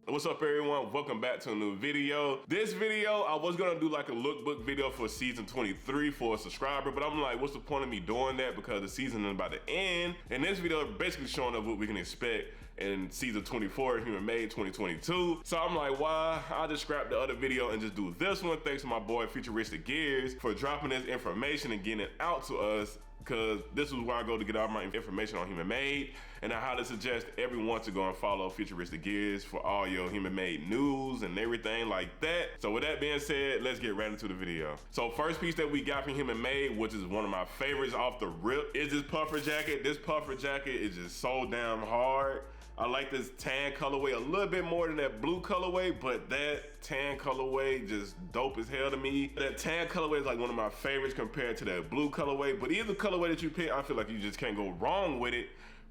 What's up everyone, welcome back to a new video. This video, I was gonna do like a lookbook video for season 23 for a subscriber, but I'm like, what's the point of me doing that because the season is about to end. And this video basically showing up what we can expect in season 24, Human Made 2022. So I'm like, why? I'll just scrap the other video and just do this one. Thanks to my boy Futuristic Gears for dropping this information and getting it out to us, because this is where I go to get all my information on Human Made. And I highly suggest everyone to go and follow Futuristic Gears for all your Human Made news and everything like that. So with that being said, let's get right into the video. So first piece that we got from Human Made, which is one of my favorites off the rip, is this puffer jacket. This puffer jacket is just so damn hard. I like this tan colorway a little bit more than that blue colorway, but that tan colorway just dope as hell to me. That tan colorway is like one of my favorites compared to that blue colorway, but either colorway that you pick, I feel like you just can't go wrong with it.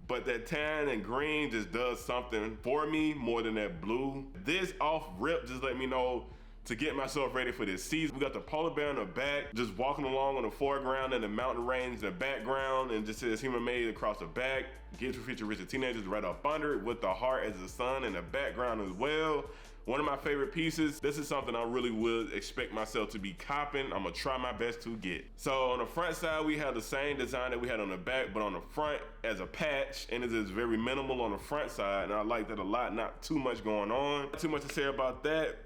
But that tan and green just does something for me more than that blue. This off rip just let me know to get myself ready for this season. We got the polar bear in the back, just walking along on the foreground and the mountain range in the background, and just says Human Made across the back. Gives for futuristic teenagers right up under it with the heart as the sun in the background as well. One of my favorite pieces. This is something I really would expect myself to be copping. I'm gonna try my best to get. So on the front side, we have the same design that we had on the back, but on the front as a patch, and it is very minimal on the front side, and I like that a lot, not too much going on. Not too much to say about that.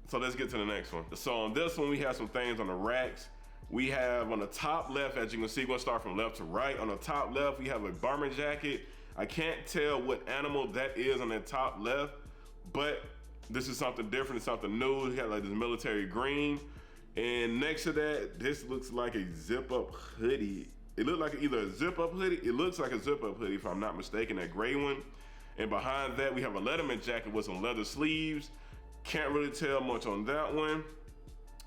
So let's get to the next one. So on this one, we have some things on the racks. We have on the top left, as you can see, we're gonna start from left to right. On the top left, we have a bomber jacket. I can't tell what animal that is on the top left, but this is something different, something new. We have like this military green. And next to that, this looks like a zip up hoodie. It looks like either a zip up hoodie. It looks like a zip up hoodie if I'm not mistaken, that gray one. And behind that, we have a Letterman jacket with some leather sleeves. Can't really tell much on that one.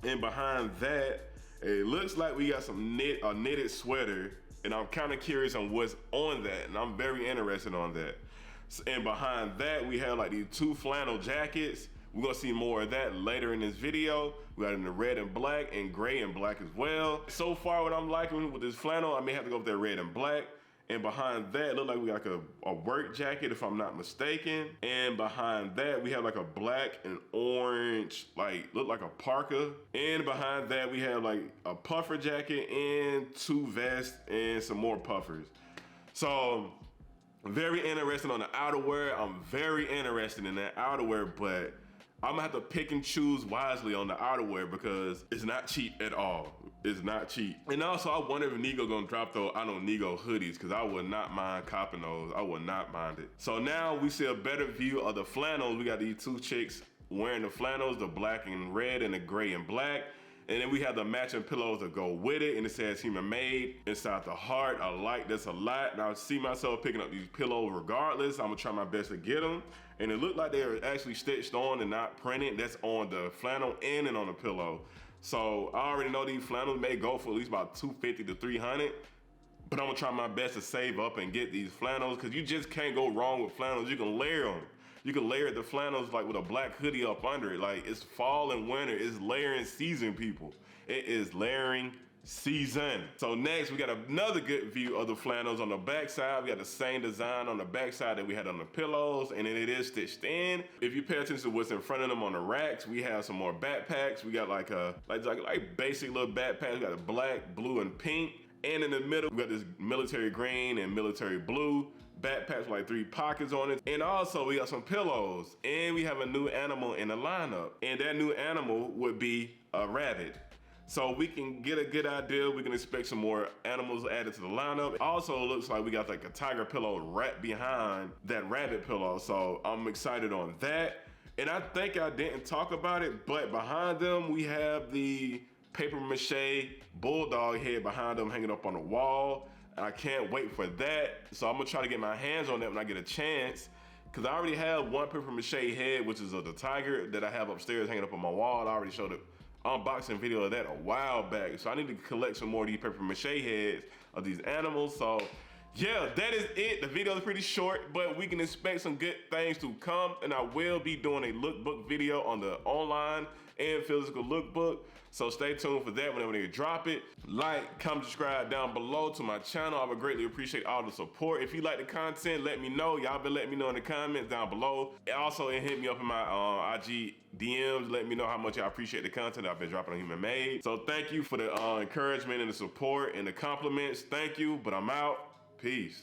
And behind that, it looks like we got some knitted sweater, and I'm kind of curious on what's on that, and I'm very interested on that. And behind that, we have like these two flannel jackets. We're gonna see more of that later in this video. We got in the red and black and gray and black as well. So far, what I'm liking with this flannel, I may have to go with that red and black. And behind that, it looked like we got like a work jacket, if I'm not mistaken. And behind that, we have like a black and orange, like, look like a parka. And behind that, we have like a puffer jacket and two vests and some more puffers. So, very interested on the outerwear. I'm very interested in that outerwear, but I'm gonna have to pick and choose wisely on the outerwear because it's not cheap at all. It's not cheap. And also, I wonder if Nigo gonna drop those Nigo hoodies, because I would not mind copping those. I would not mind it. So now we see a better view of the flannels. We got these two chicks wearing the flannels, the black and red and the gray and black. And then we have the matching pillows that go with it, and it says Human Made inside the heart. I like this a lot, and I see myself picking up these pillows regardless. I'm gonna try my best to get them. And it looked like they were actually stitched on and not printed. That's on the flannel and on the pillow. So I already know these flannels may go for at least about $250 to $300, but I'm gonna try my best to save up and get these flannels, because you just can't go wrong with flannels. You can layer them. You can layer the flannels like with a black hoodie up under it. Like, it's fall and winter, it's layering season, people. It is layering season. So next, we got another good view of the flannels on the back side. We got the same design on the back side that we had on the pillows, and then it is stitched in. If you pay attention to what's in front of them on the racks, we have some more backpacks. We got like basic little backpacks. We got a black, blue, and pink. And in the middle, we got this military green and military blue backpacks with like 3 pockets on it. And also we got some pillows, and we have a new animal in the lineup. And that new animal would be a rabbit. So we can get a good idea. We can expect some more animals added to the lineup. Also, it looks like we got like a tiger pillow right behind that rabbit pillow. So I'm excited on that. And I think I didn't talk about it, but behind them, we have the paper mache Bulldog Head behind them hanging up on the wall. I can't wait for that. So I'm gonna try to get my hands on that when I get a chance, because I already have one paper mache head, which is of the tiger that I have upstairs hanging up on my wall. I already showed an unboxing video of that a while back. So I need to collect some more of these paper mache heads of these animals. So yeah, that is it. The video is pretty short, but we can expect some good things to come, and I will be doing a lookbook video on the online and physical lookbook. So stay tuned for that whenever they drop it. Like, comment, subscribe down below to my channel. I would greatly appreciate all the support. If you like the content, let me know. Y'all been letting me know in the comments down below. Also, hit me up in my IG DMs. Let me know how much y'all appreciate the content I've been dropping on Human Made. So thank you for the encouragement and the support and the compliments. Thank you, but I'm out. Peace.